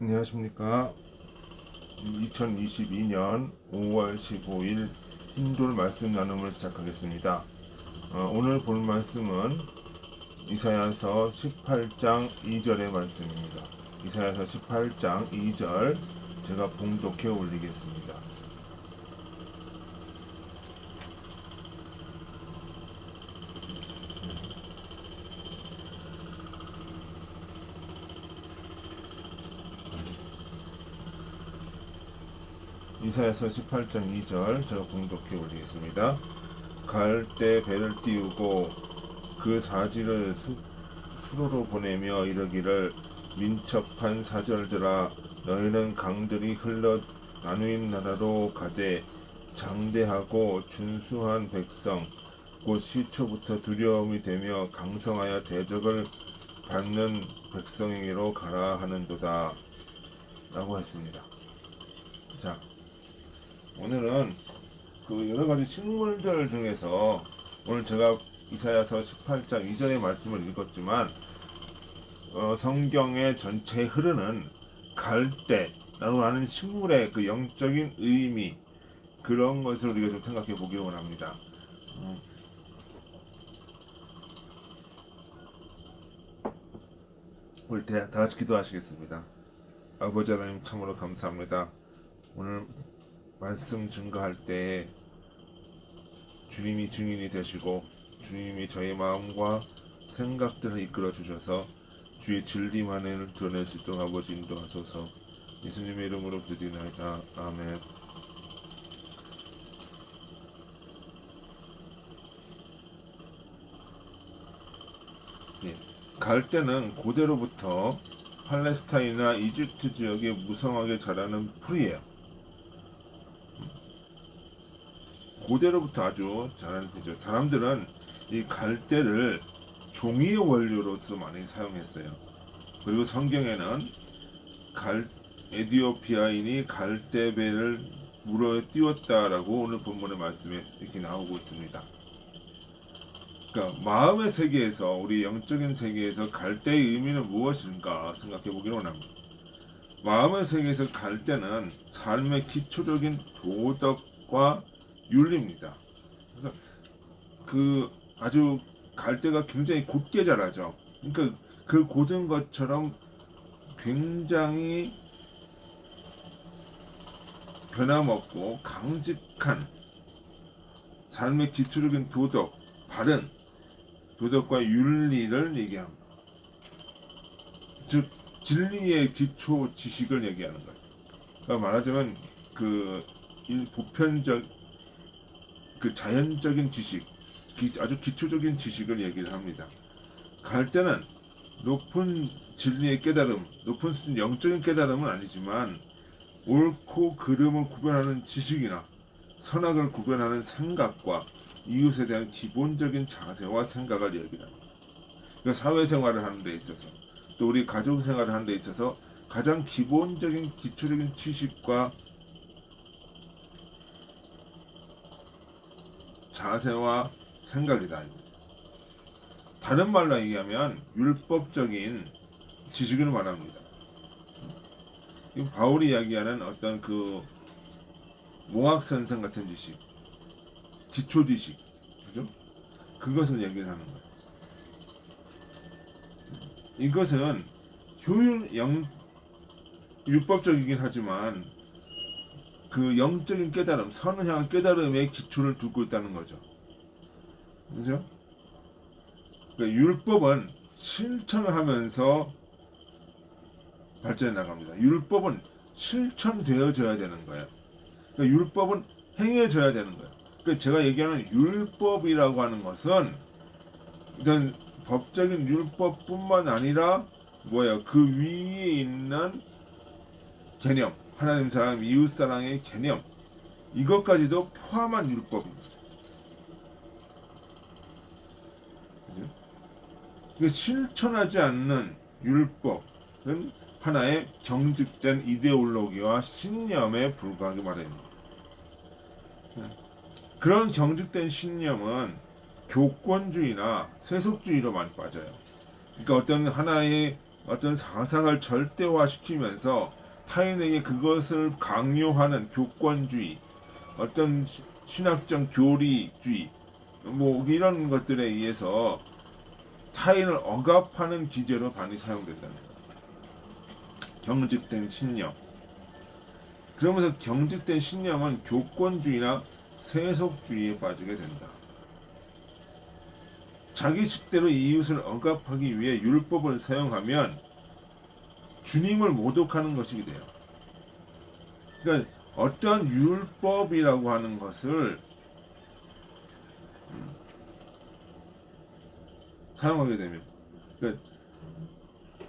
안녕하십니까. 2022년 5월 15일 흰돌 말씀 나눔을 시작하겠습니다. 오늘 볼 말씀은 이사야서 18장 2절의 말씀입니다. 이사야서 18장 2절 제가 봉독해 올리겠습니다. 이사야서 18장 2절 제가 봉독해 올리겠습니다. 갈 때 배를 띄우고 그 사지를 수로로 보내며 이르기를 민첩한 사절들아 너희는 강들이 흘러 나누인 나라로 가되 장대하고 준수한 백성 곧 시초부터 두려움이 되며 강성하여 대적을 받는 백성에게로 가라 하는도다 라고 했습니다. 자, 오늘은 그 여러 가지 식물들 중에서 오늘 제가 이사야서 18장 2절의 말씀을 읽었지만 성경의 전체에 흐르는 갈대라고 하는 식물의 그 영적인 의미 그런 것을 우리가 좀 생각해 보기를 원합니다. 우리 다 같이 기도하시겠습니다. 아버지 하나님 참으로 감사합니다. 오늘 말씀 증거할 때 주님이 증인이 되시고 주님이 저의 마음과 생각들을 이끌어 주셔서 주의 진리만을 드러낼 수 있도록 아버지 인도하소서. 예수님의 이름으로 기도드리나이다. 아멘. 예. 갈대는 고대로부터 팔레스타인이나 이집트 지역에 무성하게 자라는 풀이에요. 고대로부터 아주 자라는 풀이죠. 사람들은 이 갈대를 종이의 원료로서 많이 사용했어요. 그리고 성경에는 에디오피아인이 갈대배를 물어 띄웠다라고 오늘 본문의 말씀에 이렇게 나오고 있습니다. 그러니까 마음의 세계에서 우리 영적인 세계에서 갈대의 의미는 무엇인가 생각해 보기를 원합니다. 마음의 세계에서 갈대는 삶의 기초적인 도덕과 윤리입니다. 그래서 그 아주 갈대가 굉장히 곧게 자라죠. 그러니까 그 곧은 것처럼 굉장히 변함없고 강직한 삶의 기초적인 도덕, 바른 도덕과 윤리를 얘기합니다. 즉 진리의 기초 지식을 얘기하는 거예요. 그러니까 말하자면 그 보편적 그 자연적인 지식, 아주 기초적인 지식을 얘기를 합니다. 갈대는 높은 진리의 깨달음, 높은 수준 영적인 깨달음은 아니지만 옳고 그름을 구별하는 지식이나 선악을 구별하는 생각과 이웃에 대한 기본적인 자세와 생각을 얘기합니다. 그러니까 사회생활을 하는 데 있어서 또 우리 가족생활을 하는 데 있어서 가장 기본적인 기초적인 지식과 자세와 생각이다. 다른 말로 얘기하면 율법적인 지식을 말합니다. 바울이 이야기하는 어떤 그 몽학선생 같은 지식, 기초 지식, 그죠? 그것을 얘기를 하는 거예요. 이것은 율법적이긴 하지만 그 영적인 깨달음, 선을 향한 깨달음의 기초를 두고 있다는 거죠. 그죠? 그러니까 율법은 실천을 하면서 발전해 나갑니다. 율법은 실천되어져야 되는 거예요. 그러니까 율법은 행해져야 되는 거예요. 그러니까 제가 얘기하는 율법이라고 하는 것은 일단 법적인 율법뿐만 아니라 뭐예요? 그 위에 있는 개념, 하나님 사랑, 이웃 사랑의 개념, 이것까지도 포함한 율법입니다. 그죠? 실천하지 않는 율법은 하나의 경직된 이데올로기와 신념에 불과하게 마련입니다. 그런 경직된 신념은 교권주의나 세속주의로 많이 빠져요. 그러니까 어떤 하나의 어떤 사상을 절대화시키면서 타인에게 그것을 강요하는 교권주의, 어떤 신학적 교리주의, 뭐 이런 것들에 의해서 타인을 억압하는 기제로 많이 사용된다는 거예요. 경직된 신념. 그러면서 경직된 신념은 교권주의나 세속주의에 빠지게 된다. 자기 식대로 이웃을 억압하기 위해 율법을 사용하면 주님을 모독하는 것이 돼요. 그러니까 어떤 율법이라고 하는 것을 사용하게 되면, 그러니까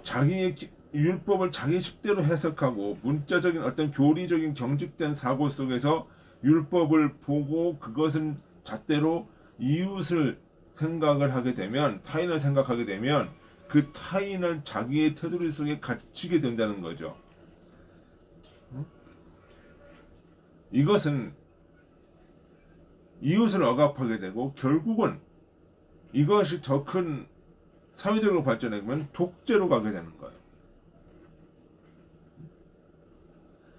자기의 율법을 자기 식대로 해석하고 문자적인 어떤 교리적인 경직된 사고 속에서 율법을 보고 그것은 잣대로 이웃을 생각을 하게 되면, 타인을 생각하게 되면 그 타인을 자기의 테두리 속에 갇히게 된다는 거죠. 이것은 이웃을 억압하게 되고 결국은 이것이 더 큰 사회적으로 발전하면 독재로 가게 되는 거예요.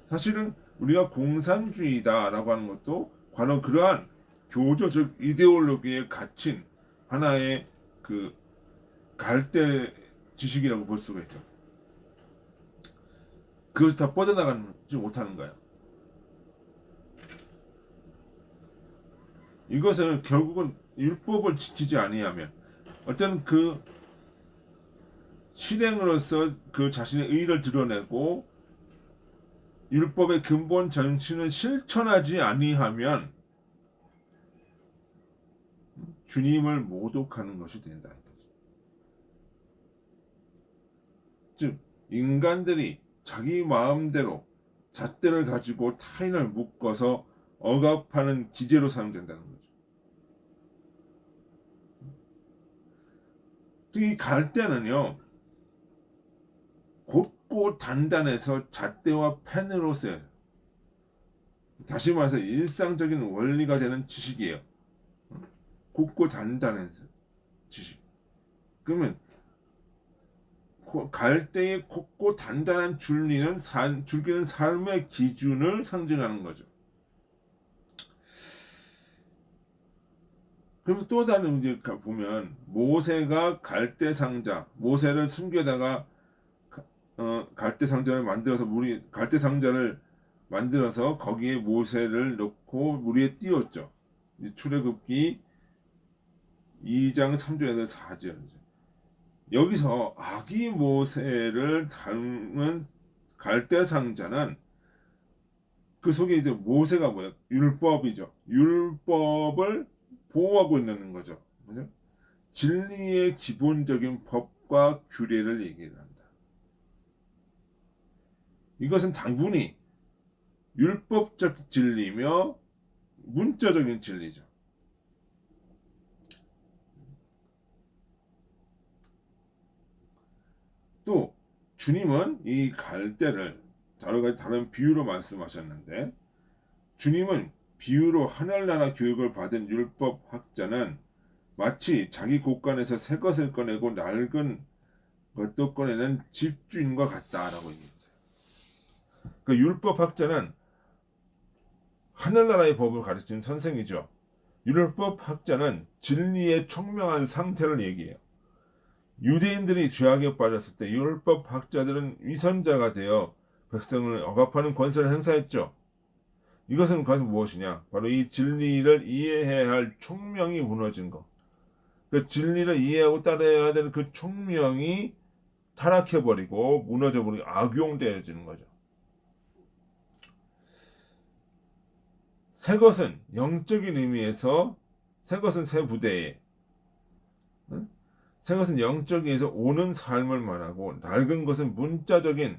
사실은 우리가 공산주의다라고 하는 것도 바로 그러한 교조적 이데올로기에 갇힌 하나의 그 갈대 지식이라고 볼 수가 있죠. 그것이 다 뻗어나가지 못하는 거예요. 이것은 결국은 율법을 지키지 아니하면 어떤 그 실행으로서 그 자신의 의의를 드러내고 율법의 근본 정신을 실천하지 아니하면 주님을 모독하는 것이 된다. 즉 인간들이 자기 마음대로 잣대를 가지고 타인을 묶어서 억압하는 기제로 사용된다는 거죠. 이 갈대는요, 곧고 단단해서 잣대와 펜으로서의, 다시 말해서 일상적인 원리가 되는 지식이에요. 곧고 단단한 지식. 그러면 갈대의 곧고 단단한 줄기는 삶의 기준을 상징하는 거죠. 그래서 또 다른 이제 보면 모세가 갈대 상자, 모세를 숨겨다가 갈대 상자를 만들어서 갈대 상자를 만들어서 거기에 모세를 넣고 물 위에 띄웠죠. 출애굽기 2장 3절에서 4절. 여기서 아기 모세를 닮은 갈대 상자는 그 속에 이제 모세가 뭐야? 율법이죠. 율법을 보호하고 있는 거죠. 그죠? 진리의 기본적인 법과 규례를 얘기를 한다. 이것은 단순히 율법적 진리며 문자적인 진리죠. 또 주님은 이 갈대를 여러 가지 다른 비유로 말씀하셨는데, 주님은 비유로 하늘나라 교육을 받은 율법 학자는 마치 자기 곳간에서 새 것을 꺼내고 낡은 것도 꺼내는 집주인과 같다라고 얘기했어요. 그 율법 학자는 하늘나라의 법을 가르치는 선생이죠. 율법 학자는 진리의 총명한 상태를 얘기해요. 유대인들이 죄악에 빠졌을 때 율법 학자들은 위선자가 되어 백성을 억압하는 권세를 행사했죠. 이것은 과연 무엇이냐? 바로 이 진리를 이해해야 할 총명이 무너진 것. 그 진리를 이해하고 따라야 되는 그 총명이 타락해버리고 무너져버리고 악용되어지는 거죠. 새 것은 영적인 의미에서 새 것은 새 부대에, 새 것은 영적에서 오는 삶을 말하고 낡은 것은 문자적인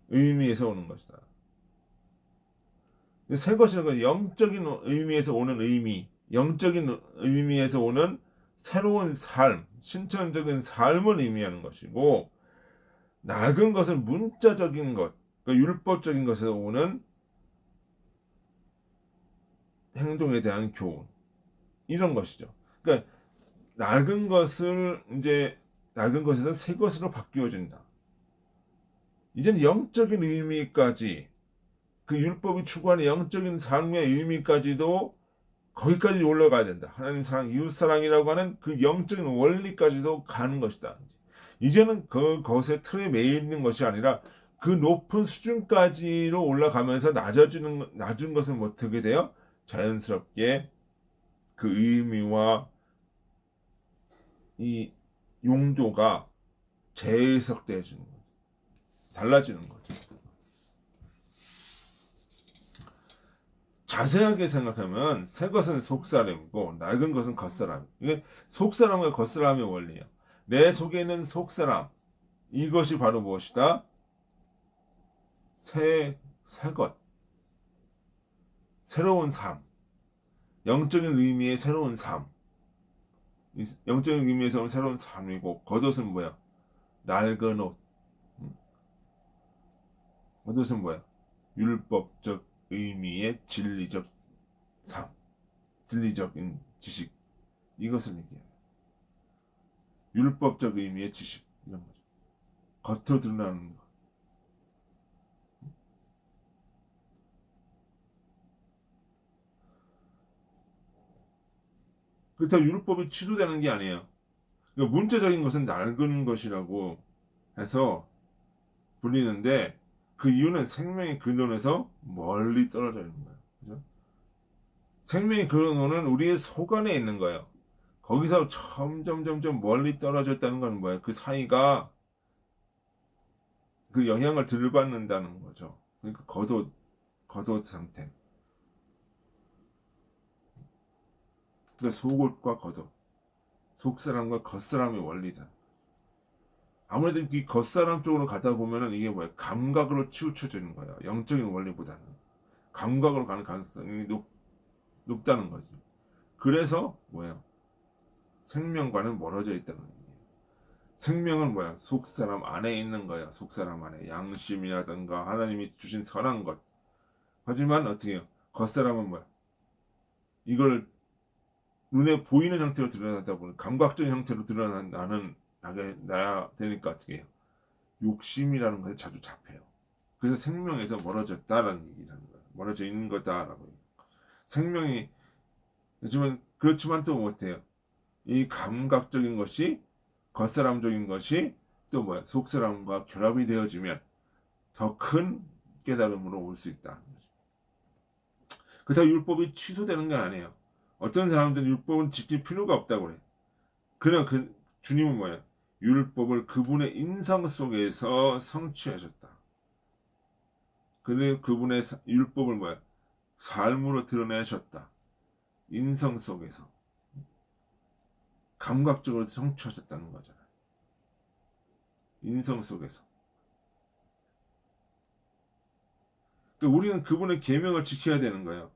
의미에서 오는 것이다. 새 것이라는 건 영적인 의미에서 오는 의미, 영적인 의미에서 오는 새로운 삶, 신천적인 삶을 의미하는 것이고, 낡은 것은 문자적인 것, 그러니까 율법적인 것에서 오는 행동에 대한 교훈, 이런 것이죠. 그러니까 낡은 것을 이제 낡은 것에서 새 것으로 바뀌어진다. 이제는 영적인 의미까지, 그 율법이 추구하는 영적인 삶의 의미까지도 거기까지 올라가야 된다. 하나님 사랑, 이웃 사랑이라고 하는 그 영적인 원리까지도 가는 것이다. 이제는 그것의 틀에 매여 있는 것이 아니라 그 높은 수준까지로 올라가면서 낮은 것은 어떻게 돼요? 자연스럽게 그 의미와 이 용도가 재해석되어지는 거죠. 달라지는 거죠. 자세하게 생각하면 새 것은 속사람이고 낡은 것은 겉사람. 이게 속사람과 겉사람의 원리예요. 내 속에 있는 속사람, 이것이 바로 무엇이다? 새 것, 새로운 삶, 영적인 의미의 새로운 삶. 영적인 의미에서는 새로운 삶이고, 겉옷은 뭐야? 낡은 옷. 겉옷은 뭐야? 율법적 의미의 진리적 삶, 진리적인 지식. 이것을 얘기해요. 율법적 의미의 지식, 이런 거죠. 겉으로 드러나는 거. 그렇다고 율법이 취소되는 게 아니에요. 그러니까 문자적인 것은 낡은 것이라고 해서 불리는데, 그 이유는 생명의 근원에서 멀리 떨어져 있는 거예요. 그죠? 생명의 근원은 우리의 속 안에 있는 거예요. 거기서 점점 멀리 떨어졌다는 건 뭐예요? 그 사이가 그 영향을 덜 받는다는 거죠. 그러니까 겉옷 상태. 그러니까 속옷과 겉옷, 속사람과 겉사람의 원리다. 아무래도 이 겉사람 쪽으로 가다 보면은 이게 뭐야? 감각으로 치우쳐지는 거야. 영적인 원리보다는 감각으로 가는 가능성이 높다는 거지. 그래서 뭐야? 생명과는 멀어져 있다는 얘기예요. 생명은 뭐야? 속사람 안에 있는 거야. 속사람 안에 양심이라든가 하나님이 주신 선한 것. 하지만 어떻게 해요? 겉사람은 뭐야? 이걸 눈에 보이는 형태로 드러나다 보니 감각적인 형태로 나야 되니까 어떻게 해요? 욕심이라는 것에 자주 잡혀요. 그래서 생명에서 멀어졌다라는 얘기를 하는 거예요. 멀어져 있는 거다라고. 생명이 그렇지만 또 못해요. 이 감각적인 것이 겉사람적인 것이 또 뭐야? 속사람과 결합이 되어지면 더 큰 깨달음으로 올 수 있다. 그렇다고 율법이 취소되는 게 아니에요. 어떤 사람들은 율법은 지킬 필요가 없다고 그래. 그냥 주님은 뭐야? 율법을 그분의 인성 속에서 성취하셨다. 그분의 율법을 뭐야? 삶으로 드러내셨다. 인성 속에서. 감각적으로 성취하셨다는 거잖아. 인성 속에서. 그러니까 우리는 그분의 계명을 지켜야 되는 거예요.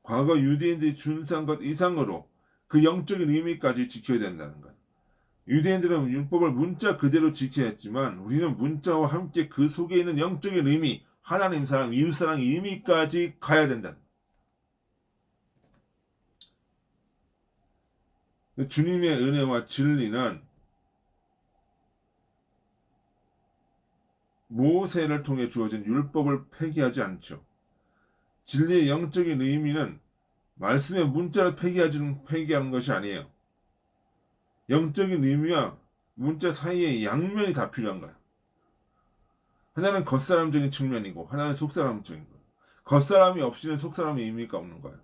과거 유대인들이 준수한 것 이상으로 그 영적인 의미까지 지켜야 된다는 거예요. 유대인들은 율법을 문자 그대로 지켜야 했지만 우리는 문자와 함께 그 속에 있는 영적인 의미, 하나님 사랑, 이웃 사랑의 의미까지 가야 된다는 거예요. 주님의 은혜와 진리는 모세를 통해 주어진 율법을 폐기하지 않죠. 진리의 영적인 의미는 말씀의 문자를 폐기하는 것이 아니에요. 영적인 의미와 문자 사이에 양면이 다 필요한 거야. 하나는 겉사람적인 측면이고 하나는 속사람적인 거예요. 겉사람이 없이는 속사람의 의미가 없는 거예요.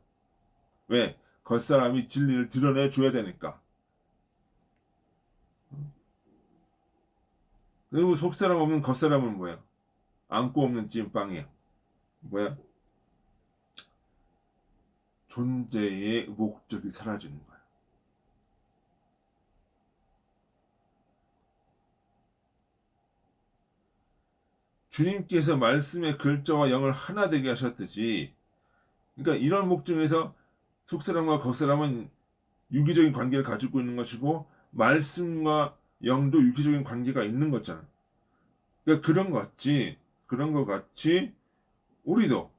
왜? 겉사람이 진리를 드러내 줘야 되니까. 그리고 속사람 없는 겉사람은 뭐야? 안고 없는 찐빵이야. 뭐야? 존재의 목적이 사라지는 거야. 주님께서 말씀의 글자와 영을 하나 되게 하셨듯이, 그러니까 이런 목적에서 속사람과 겉사람은 유기적인 관계를 가지고 있는 것이고 말씀과 영도 유기적인 관계가 있는 거잖아. 그러니까 그런 것 같이 우리도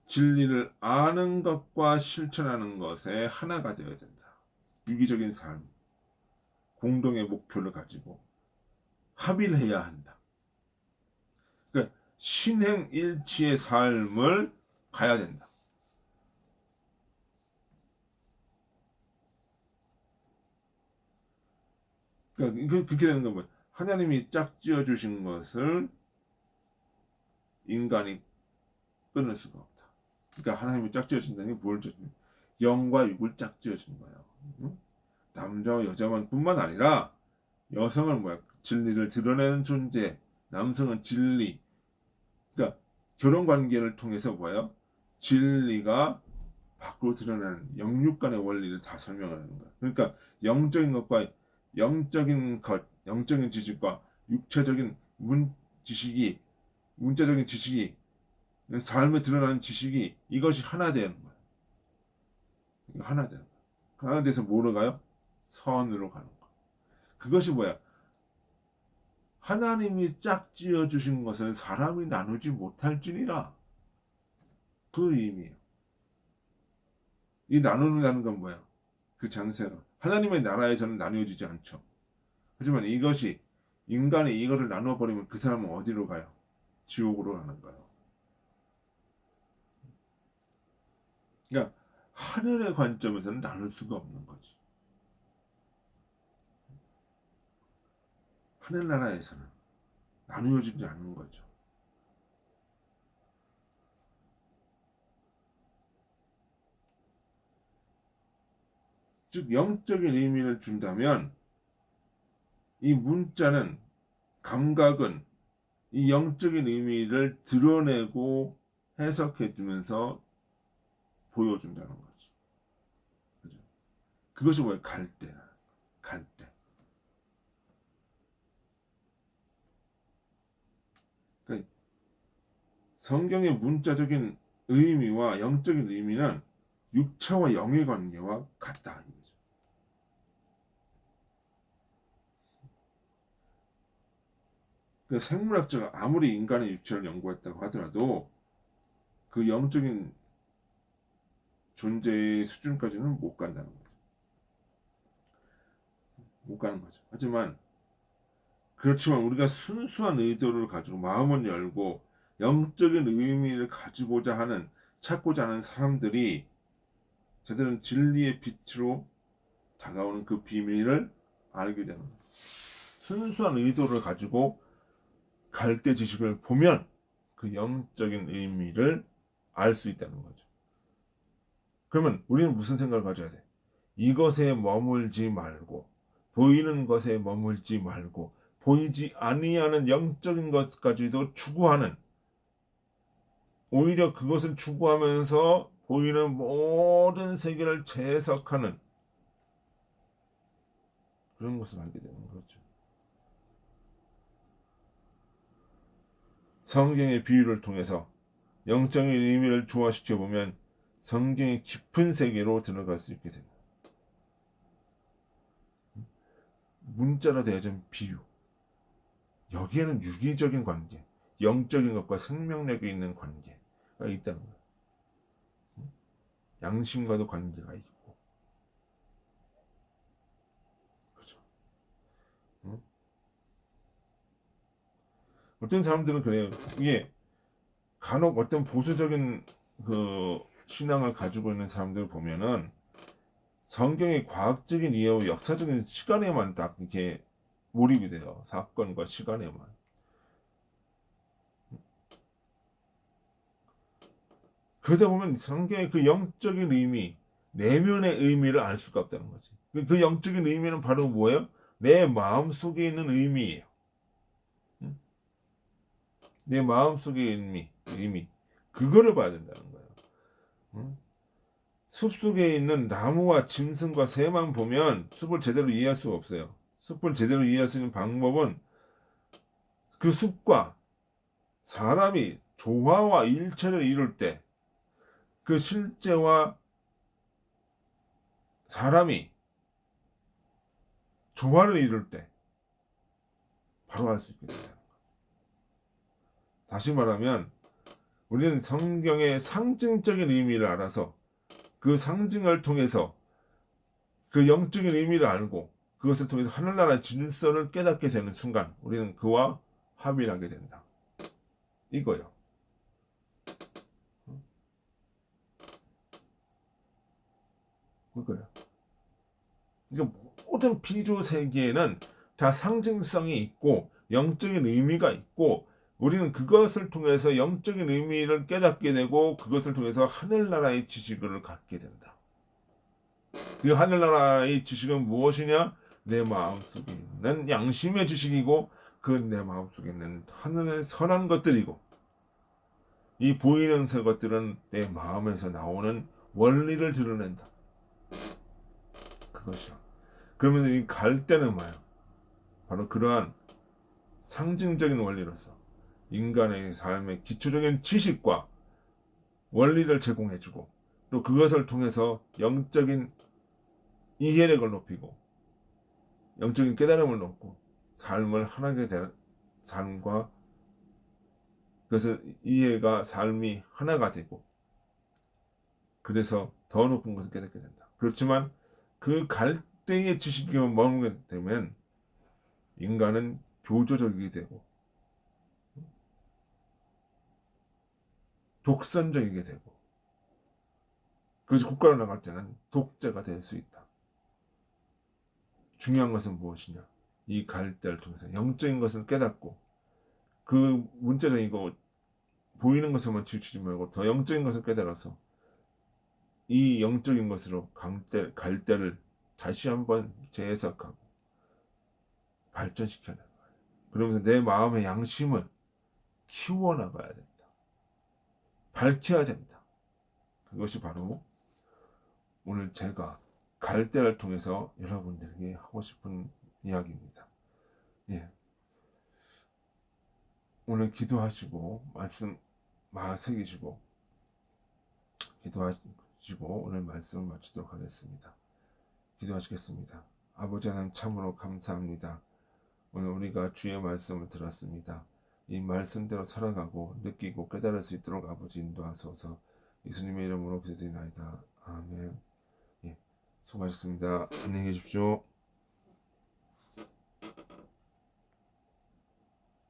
진리를 아는 것과 실천하는 것에 하나가 되어야 된다. 유기적인 삶, 공동의 목표를 가지고 합의를 해야 한다. 그러니까 신행일치의 삶을 가야 된다. 그러니까 그렇게 되는 건 뭐예요? 하나님이 짝지어 주신 것을 인간이 끊을 수가 없다. 그러니까 하나님이 짝지어 준다는 게 뭘 짝지어? 영과 육을 짝지어 준 거예요. 응? 남자와 여자만 뿐만 아니라 여성은 뭐야? 진리를 드러내는 존재, 남성은 진리. 그러니까 결혼 관계를 통해서 뭐예요? 진리가 밖으로 드러나는 영육 간의 원리를 다 설명하는 거야. 그러니까 영적인 것과 영적인 지식과 육체적인 지식이, 문자적인 지식이, 삶에 드러나는 지식이 이것이 하나 되는 거야. 이거 하나 되는 거야. 하나 돼서 뭐로 가요? 선으로 가는 거야. 그것이 뭐야? 하나님이 짝지어 주신 것은 사람이 나누지 못할지니라. 그 의미예요. 이 나누는다는 건 뭐야? 그 장세는 하나님의 나라에서는 나누어지지 않죠. 하지만 이것이 인간이 이거를 나누어 버리면 그 사람은 어디로 가요? 지옥으로 가는 거예요. 그러니까 하늘의 관점에서는 나눌 수가 없는 거지. 하늘나라에서는 나누어지지 않는 거죠. 즉 영적인 의미를 준다면 이 문자는 감각은 이 영적인 의미를 드러내고 해석해 주면서 보여준다는 거지. 그죠? 그것이 뭐예요? 갈대라. 갈대. 그러니까 성경의 문자적인 의미와 영적인 의미는 육체와 영의 관계와 같다. 이거죠. 그러니까 생물학자가 아무리 인간의 육체를 연구했다고 하더라도 그 영적인 존재의 수준까지는 못 간다는 거죠. 못 가는 거죠. 하지만 그렇지만 우리가 순수한 의도를 가지고 마음을 열고 영적인 의미를 가지고자 하는 찾고자 하는 사람들이 저들은 진리의 빛으로 다가오는 그 비밀을 알게 되는 거예요. 순수한 의도를 가지고 갈대 지식을 보면 그 영적인 의미를 알 수 있다는 거죠. 그러면 우리는 무슨 생각을 가져야 돼? 이것에 머물지 말고 보이는 것에 머물지 말고 보이지 아니하는 영적인 것까지도 추구하는, 오히려 그것을 추구하면서 보이는 모든 세계를 재해석하는 그런 것을 알게 되는 거죠. 성경의 비유를 통해서 영적인 의미를 조화시켜 보면 성경의 깊은 세계로 들어갈 수 있게 됩니다. 문자로 되어진 비유. 여기에는 유기적인 관계, 영적인 것과 생명력이 있는 관계가 있다는 거예요. 양심과도 관계가 있고, 그렇죠. 어떤 사람들은 그래요. 이게 간혹 어떤 보수적인 그 신앙을 가지고 있는 사람들 보면은 성경의 과학적인 이해와 역사적인 시간에만 딱 이렇게 몰입이 돼요. 사건과 시간에만. 그러다 보면 성경의 그 영적인 의미, 내면의 의미를 알 수가 없다는 거지. 그 영적인 의미는 바로 뭐예요? 내 마음 속에 있는 의미예요. 내 마음 속의 의미. 그거를 봐야 된다는 거예요. 숲 속에 있는 나무와 짐승과 새만 보면 숲을 제대로 이해할 수가 없어요. 숲을 제대로 이해할 수 있는 방법은 그 숲과 사람이 조화와 일체를 이룰 때, 그 실제와 사람이 조화를 이룰 때 바로 알 수 있게 됩니다. 다시 말하면 우리는 성경의 상징적인 의미를 알아서 그 상징을 통해서 그 영적인 의미를 알고 그것을 통해서 하늘나라의 진설을 깨닫게 되는 순간 우리는 그와 합일하게 된다. 이거요. 그거요. 그러니까 모든 비주 세계에는 다 상징성이 있고 영적인 의미가 있고 우리는 그것을 통해서 영적인 의미를 깨닫게 되고 그것을 통해서 하늘나라의 지식을 갖게 된다. 그 하늘나라의 지식은 무엇이냐? 내 마음속에 있는 양심의 지식이고 그 내 마음속에 있는 하늘의 선한 것들이고 이 보이는 새 것들은 내 마음에서 나오는 원리를 드러낸다. 그것이요. 그러면 이 갈대는 뭐예요? 바로 그러한 상징적인 원리로서 인간의 삶의 기초적인 지식과 원리를 제공해주고 또 그것을 통해서 영적인 이해력을 높이고 영적인 깨달음을 높고 삶을 하나게 되는 삶과 그래서 이해가 삶이 하나가 되고 그래서 더 높은 것을 깨닫게 된다. 그렇지만 그 갈대의 지식에만 머물게 되면 인간은 교조적이게 되고 독선적이게 되고 그것이 국가로 나갈 때는 독재가 될 수 있다. 중요한 것은 무엇이냐? 이 갈대를 통해서 영적인 것을 깨닫고 그 문자적이고 보이는 것에만 치우치지 말고 더 영적인 것을 깨달아서 이 영적인 것으로 갈대를 다시 한번 재해석하고 발전시켜야 된다. 그러면서 내 마음의 양심을 키워나가야 된다. 밝혀야 된다. 그것이 바로 오늘 제가 갈대를 통해서 여러분들에게 하고 싶은 이야기입니다. 예. 오늘 기도하시고 말씀 새기시고 기도하시고 오늘 말씀을 마치도록 하겠습니다. 기도하시겠습니다. 아버지 하나님 참으로 감사합니다. 오늘 우리가 주의 말씀을 들었습니다. 이 말씀대로 살아가고 느끼고 깨달을 수 있도록 아버지 인도하소서. 예수님의 이름으로 기도드리나이다. 아멘. 예, 수고하셨습니다. 안녕히 계십시오.